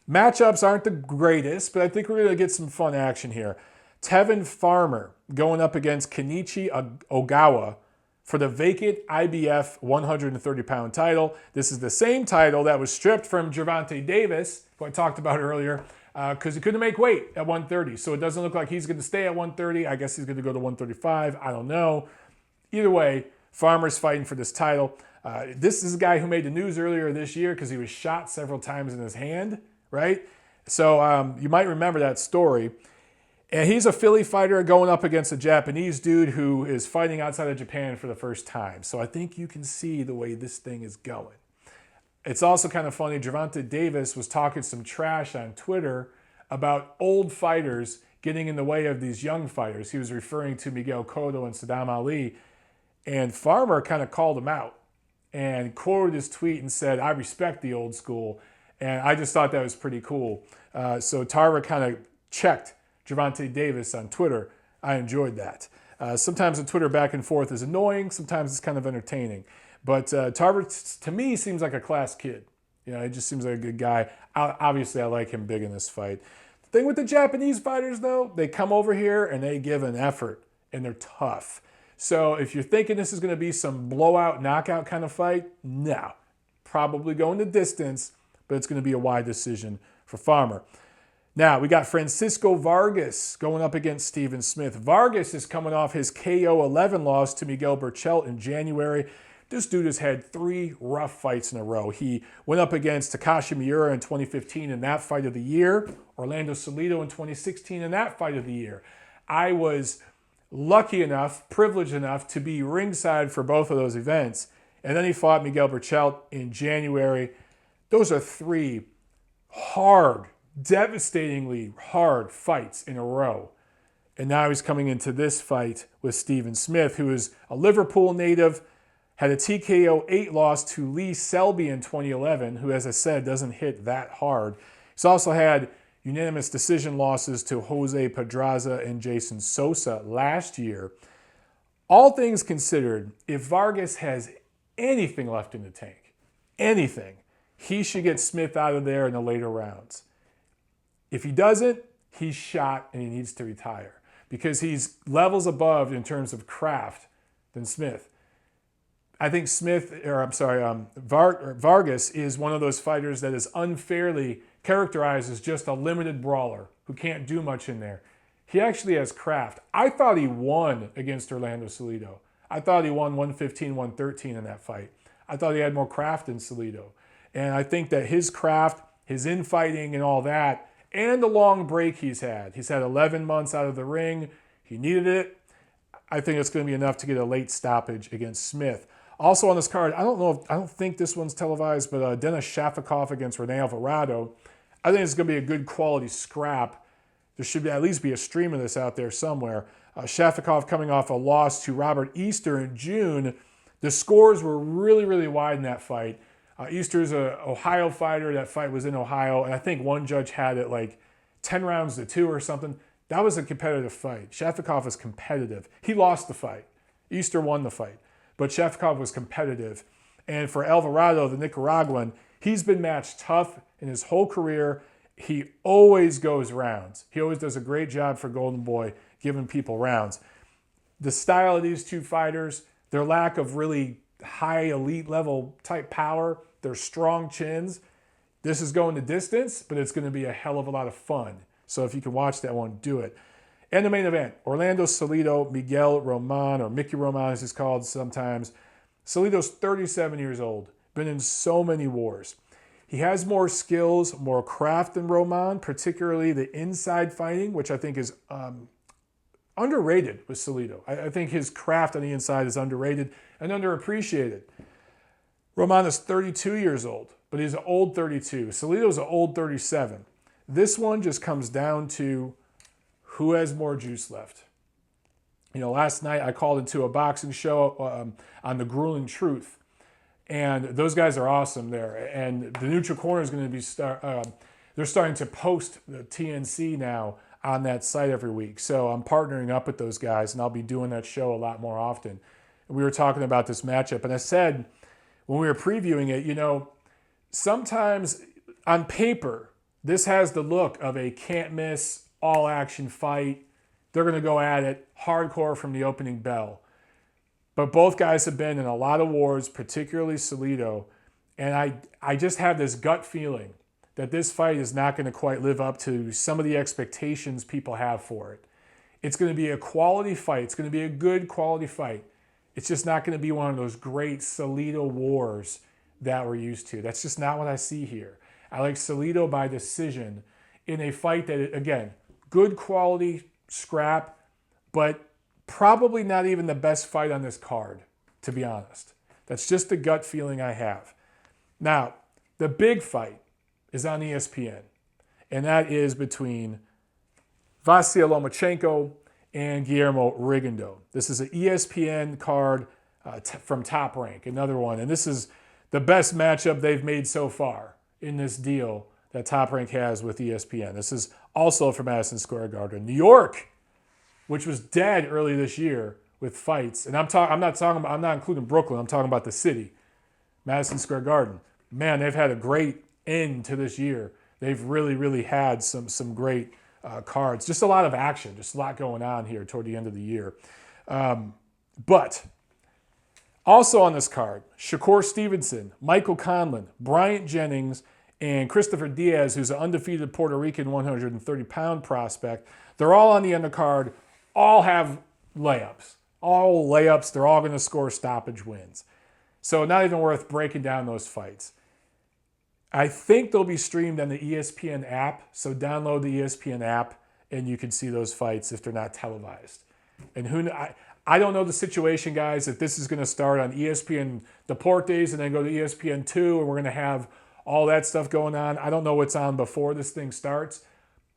Matchups aren't the greatest, but I think we're going to get some fun action here. Tevin Farmer going up against Kenichi Ogawa for the vacant IBF 130-pound title. This is the same title that was stripped from Gervonta Davis, who I talked about earlier, because he couldn't make weight at 130. So it doesn't look like he's going to stay at 130. I guess he's going to go to 135. I don't know. Either way, Farmer's fighting for this title. This is a guy who made the news earlier this year because he was shot several times in his hand, right? So you might remember that story. And he's a Philly fighter going up against a Japanese dude who is fighting outside of Japan for the first time. So I think you can see the way this thing is going. It's also kind of funny, Gervonta Davis was talking some trash on Twitter about old fighters getting in the way of these young fighters. He was referring to Miguel Cotto and Sadam Ali, and Farmer kind of called him out and quoted his tweet and said, "I respect the old school." And I just thought that was pretty cool. So Tarver kind of checked Gervonta Davis on Twitter. I enjoyed that. Sometimes the Twitter back and forth is annoying. Sometimes it's kind of entertaining. But Tarver, to me, seems like a class kid. You know, he just seems like a good guy. Obviously, I like him big in this fight. The thing with the Japanese fighters, though, they come over here and they give an effort, and they're tough. So if you're thinking this is going to be some blowout, knockout kind of fight, no. Probably going the distance, but it's going to be a wide decision for Farmer. Now, we got Francisco Vargas going up against Steven Smith. Vargas is coming off his KO 11 loss to Miguel Berchelt in January. This dude has had 3 rough fights in a row. He went up against Takashi Miura in 2015 in that fight of the year. Orlando Salido in 2016 in that fight of the year. I was lucky enough, privileged enough to be ringside for both of those events. And then he fought Miguel Berchelt in January. Those are 3 hard, devastatingly hard fights in a row. And now he's coming into this fight with Steven Smith, who is a Liverpool native, had a TKO 8 loss to Lee Selby in 2011, who, as I said, doesn't hit that hard. He's also had unanimous decision losses to Jose Pedraza and Jason Sosa last year. All things considered, if Vargas has anything left in the tank, anything, he should get Smith out of there in the later rounds. If he doesn't, he's shot and he needs to retire because he's levels above in terms of craft than Smith. I think Vargas is one of those fighters that is unfairly characterized as just a limited brawler who can't do much in there. He actually has craft. I thought he won against Orlando Salido. I thought he won 115, 113 in that fight. I thought he had more craft than Salido. And I think that his craft, his infighting and all that, and the long break he's had 11 months out of the ring. He needed it. I think it's going to be enough to get a late stoppage against Smith. Also on this card, I don't think this one's televised, but Denis Shafikov against Rene Alvarado. I think it's going to be a good quality scrap. There should at least be a stream of this out there somewhere. Shafikov coming off a loss to Robert Easter in June. The scores were really, really wide in that fight. Easter's an Ohio fighter. That fight was in Ohio, and I think one judge had it like 10 rounds to 2 or something. That was a competitive fight. Shafikov is competitive. He lost the fight. Easter won the fight. But Shafikov was competitive. And for Alvarado, the Nicaraguan, he's been matched tough in his whole career. He always goes rounds. He always does a great job for Golden Boy, giving people rounds. The style of these two fighters, their lack of really high elite level type power, their strong chins, this is going the distance, but it's going to be a hell of a lot of fun. So if you can watch that one, do it. And the main event, Orlando Salido, Miguel Roman, or Mickey Roman as he's called sometimes. Salido's 37 years old, been in so many wars. He has more skills, more craft than Roman, particularly the inside fighting, which I think is underrated with Salido. I think his craft on the inside is underrated and underappreciated. Roman is 32 years old, but he's an old 32. Salido's an old 37. This one just comes down to who has more juice left. You know, last night I called into a boxing show on the Grueling Truth, and those guys are awesome there. And the Neutral Corner is going to be they're starting to post the TNC now on that site every week. So I'm partnering up with those guys, and I'll be doing that show a lot more often. And we were talking about this matchup, and I said when we were previewing it, you know, sometimes on paper this has the look of a can't miss all-action fight. They're going to go at it hardcore from the opening bell. But both guys have been in a lot of wars, particularly Salido. And I just have this gut feeling that this fight is not going to quite live up to some of the expectations people have for it. It's going to be a quality fight. It's going to be a good quality fight. It's just not going to be one of those great Salido wars that we're used to. That's just not what I see here. I like Salido by decision in a fight that, again, good quality scrap, but probably not even the best fight on this card, to be honest. That's just the gut feeling I have. Now, The big fight is on ESPN, and that is between Vasyl Lomachenko and Guillermo Rigondeaux. This is an ESPN card from Top Rank, another one. And this is the best matchup they've made so far in this deal that Top Rank has with ESPN. This is also from Madison Square Garden. New York, which was dead early this year with fights. And I'm not including Brooklyn. I'm talking about the city, Madison Square Garden. Man, they've had a great end to this year. They've really, really had some great cards. Just a lot of action. Just a lot going on here toward the end of the year. But also on this card, Shakur Stevenson, Michael Conlon, Bryant Jennings, and Christopher Diaz, who's an undefeated Puerto Rican 130-pound prospect. They're all on the undercard. All have layups. All layups. They're all going to score stoppage wins. So not even worth breaking down those fights. I think they'll be streamed on the ESPN app. So download the ESPN app and you can see those fights if they're not televised. And I don't know the situation, guys, if this is going to start on ESPN Deportes and then go to ESPN2 and we're going to have all that stuff going on. I don't know what's on before this thing starts.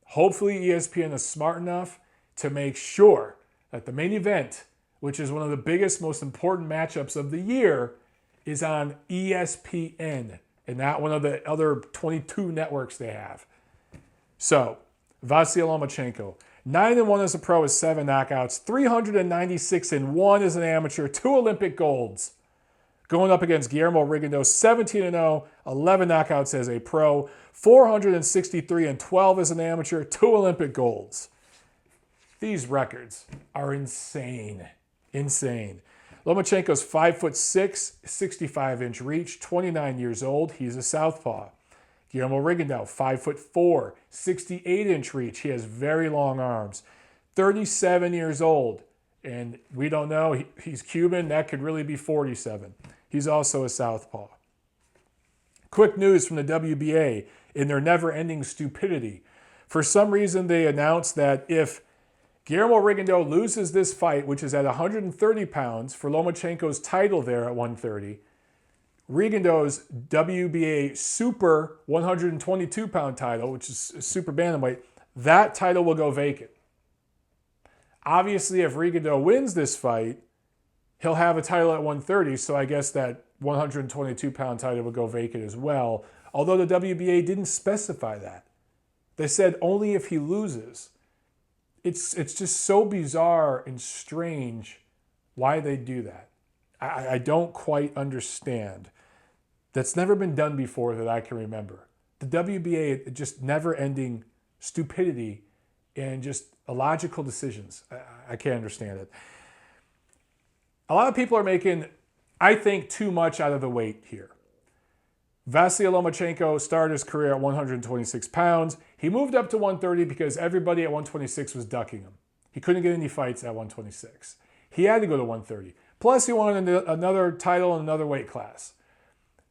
Hopefully ESPN is smart enough to make sure that the main event, which is one of the biggest, most important matchups of the year, is on ESPN and not one of the other 22 networks they have. So, Vasyl Lomachenko, 9-1 as a pro with 7 knockouts, 396-1 as an amateur, 2 Olympic golds. Going up against Guillermo Rigondeaux, 17-0, 11 knockouts as a pro, 463-12 as an amateur, 2 Olympic golds. These records are insane. Insane. Lomachenko's 5'6", 65-inch reach, 29 years old. He's a southpaw. Guillermo Rigondeaux, 5'4", 68-inch reach. He has very long arms. 37 years old. And we don't know. He's Cuban. That could really be 47. He's also a southpaw. Quick news from the WBA in their never-ending stupidity. For some reason, they announced that if Guillermo Rigondeaux loses this fight, which is at 130 pounds, for Lomachenko's title there at 130, Rigondeaux's WBA Super 122-pound title, which is super bantamweight, that title will go vacant. Obviously, if Rigondeaux wins this fight, he'll have a title at 130, so I guess that 122-pound title will go vacant as well, although the WBA didn't specify that. They said only if he loses. It's just so bizarre and strange why they do that. I don't quite understand. That's never been done before that I can remember. The WBA, just never-ending stupidity and just illogical decisions. I can't understand it. A lot of people are making, I think, too much out of the weight here. Vasyl Lomachenko started his career at 126 pounds. He moved up to 130 because everybody at 126 was ducking him. He couldn't get any fights at 126. He had to go to 130. Plus, he wanted another title in another weight class.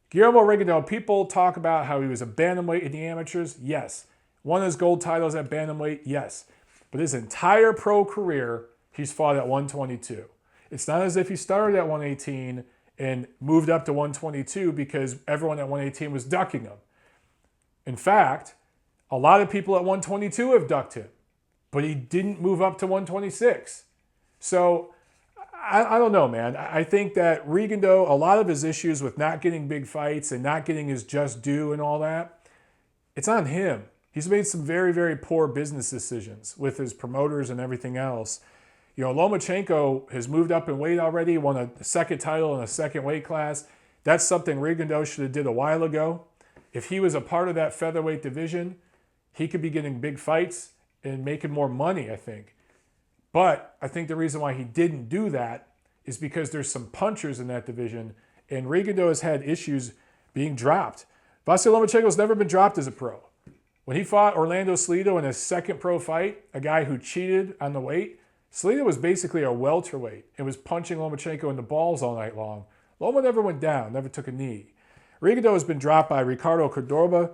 Guillermo Rigondeaux, people talk about how he was a bantamweight in the amateurs. Yes. Won his gold titles at bantamweight. Yes. But his entire pro career, he's fought at 122. It's not as if he started at 118 and moved up to 122 because everyone at 118 was ducking him. In fact, a lot of people at 122 have ducked him, but he didn't move up to 126. So I don't know, man. I think that Rigondeaux, a lot of his issues with not getting big fights and not getting his just due and all that, it's on him. He's made some very, very poor business decisions with his promoters and everything else. You know, Lomachenko has moved up in weight already, won a second title in a second weight class. That's something Rigondeaux should have did a while ago. If he was a part of that featherweight division, he could be getting big fights and making more money, I think. But I think the reason why he didn't do that is because there's some punchers in that division, and Rigondeaux has had issues being dropped. Vasyl Lomachenko's never been dropped as a pro. When he fought Orlando Salido in his second pro fight, a guy who cheated on the weight, Salido was basically a welterweight and was punching Lomachenko in the balls all night long. Loma never went down, never took a knee. Rigondeaux has been dropped by Ricardo Cordoba,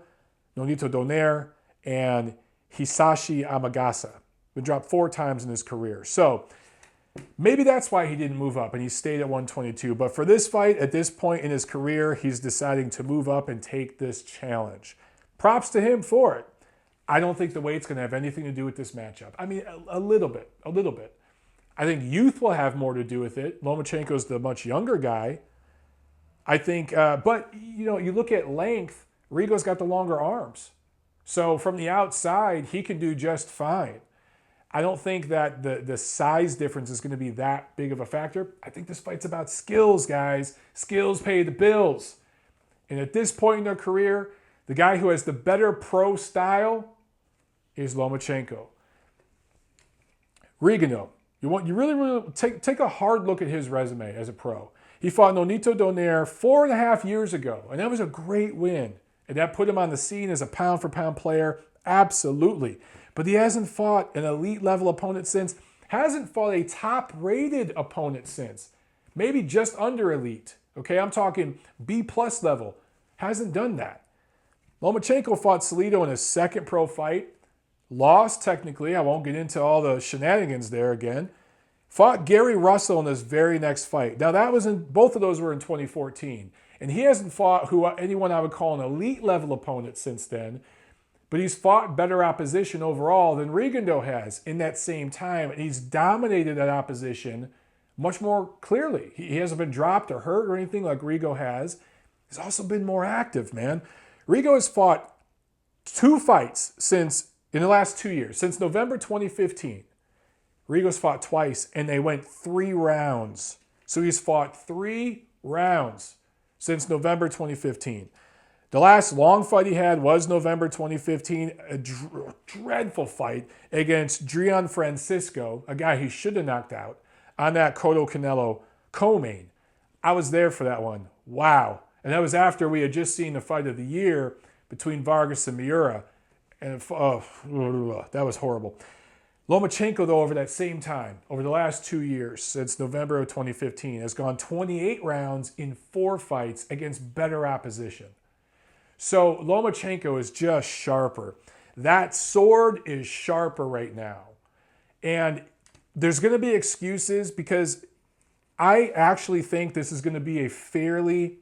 Nonito Donaire, and Hisashi Amagasa. Been dropped 4 times in his career. So Maybe that's why he didn't move up and he stayed at 122. But for this fight, at this point in his career, he's deciding to move up and take this challenge. Props to him for it. I don't think the weight's going to have anything to do with this matchup. I mean, a little bit. I think youth will have more to do with it. Lomachenko's the much younger guy. I think, but, you look at length, Rigo's got the longer arms. So from the outside, he can do just fine. I don't think that the size difference is going to be that big of a factor. I think this fight's about skills, guys. Skills pay the bills. And at this point in their career, the guy who has the better pro style is Lomachenko. Rigondeaux. You really take a hard look at his resume as a pro. He fought Nonito Donaire 4.5 years ago, and that was a great win. And that put him on the scene as a pound-for-pound player, absolutely. But he hasn't fought an elite-level opponent since, hasn't fought a top-rated opponent since. Maybe just under elite. Okay, I'm talking B-plus level. Hasn't done that. Lomachenko fought Salido in his second pro fight. Lost, technically. I won't get into all the shenanigans there again. Fought Gary Russell in his very next fight. Now, both of those were in 2014. And he hasn't fought anyone I would call an elite-level opponent since then. But he's fought better opposition overall than Rigondeaux has in that same time. And he's dominated that opposition much more clearly. He hasn't been dropped or hurt or anything like Rigo has. He's also been more active, man. Rigo has fought 2 fights in the last 2 years. Since November 2015, Rigo's fought twice, and they went 3 rounds. So he's fought 3 rounds since November 2015. The last long fight he had was November 2015, a dreadful fight against Drion Francisco, a guy he should have knocked out, on that Cotto Canelo co-main. I was there for that one. Wow. And that was after we had just seen the fight of the year between Vargas and Miura. And that was horrible. Lomachenko, though, over that same time, over the last 2 years, since November of 2015, has gone 28 rounds in 4 fights against better opposition. So Lomachenko is just sharper. That sword is sharper right now. And there's going to be excuses because I actually think this is going to be a fairly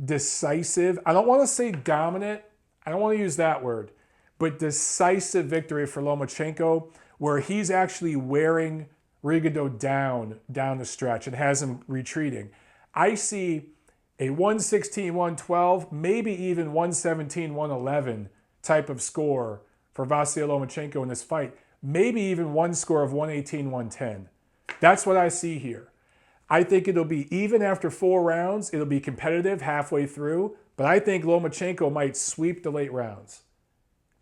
decisive, I don't want to say dominant, I don't want to use that word, but decisive victory for Lomachenko, where he's actually wearing Rigondeaux down the stretch and has him retreating. I see a 116, 112, maybe even 117, 111 type of score for Vasyl Lomachenko in this fight. Maybe even one score of 118, 110. That's what I see here. I think it'll be, even after 4 rounds, it'll be competitive halfway through, but I think Lomachenko might sweep the late rounds.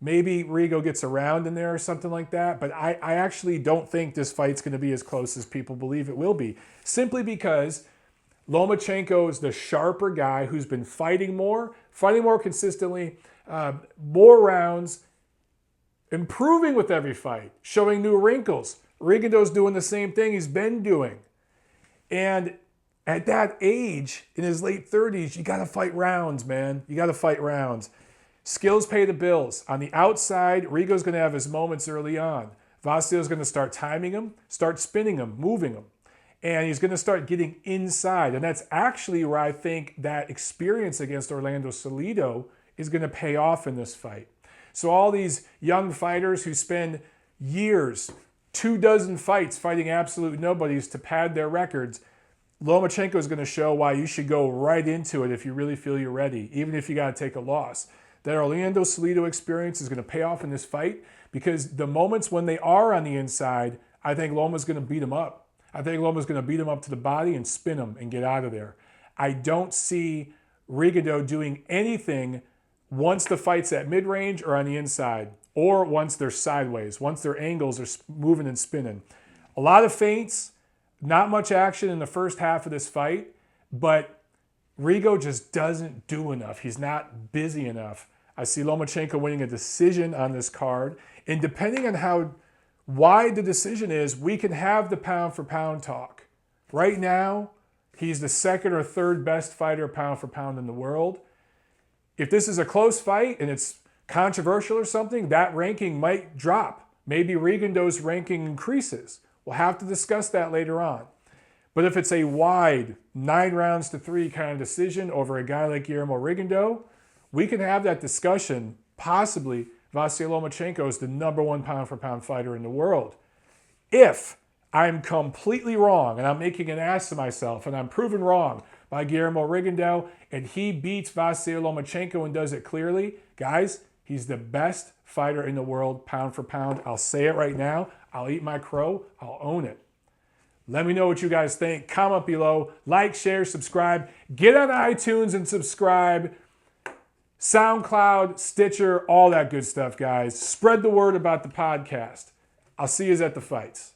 Maybe Rigo gets a round in there or something like that, but I actually don't think this fight's going to be as close as people believe it will be, simply because Lomachenko is the sharper guy who's been fighting more consistently, more rounds, improving with every fight, showing new wrinkles. Rigondeaux's doing the same thing he's been doing. And at that age, in his late 30s, you got to fight rounds, man. You got to fight rounds. Skills pay the bills. On the outside, Rigo's going to have his moments early on. Vasyl's going to start timing him, start spinning him, moving him. And he's going to start getting inside. And that's actually where I think that experience against Orlando Salido is going to pay off in this fight. So all these young fighters who spend years, 24 fights fighting absolute nobodies to pad their records, Lomachenko is going to show why you should go right into it if you really feel you're ready, even if you got to take a loss. That Orlando Salido experience is going to pay off in this fight because the moments when they are on the inside, I think Loma's going to beat him up. I think Loma's going to beat him up to the body and spin him and get out of there. I don't see Rigondeaux doing anything once the fight's at mid-range or on the inside, or once they're sideways, once their angles are moving and spinning. A lot of feints, not much action in the first half of this fight, but Rigo just doesn't do enough. He's not busy enough. I see Lomachenko winning a decision on this card, and depending on how wide the decision is, we can have the pound-for-pound talk. Right now, he's the 2nd or 3rd best fighter pound-for-pound in the world. If this is a close fight and it's controversial or something, that ranking might drop. Maybe Rigondeaux's ranking increases. We'll have to discuss that later on. But if it's a wide 9-3 kind of decision over a guy like Guillermo Rigondeaux, we can have that discussion. Possibly Vasyl Lomachenko is the #1 pound-for-pound fighter in the world. If I'm completely wrong and I'm making an ass of myself and I'm proven wrong by Guillermo Rigondeaux and he beats Vasyl Lomachenko and does it clearly, guys, he's the best fighter in the world pound for pound. I'll say it right now. I'll eat my crow. I'll own it. Let me know what you guys think. Comment below. Like, share, subscribe. Get on iTunes and subscribe. SoundCloud, Stitcher, all that good stuff, guys. Spread the word about the podcast. I'll see you at the fights.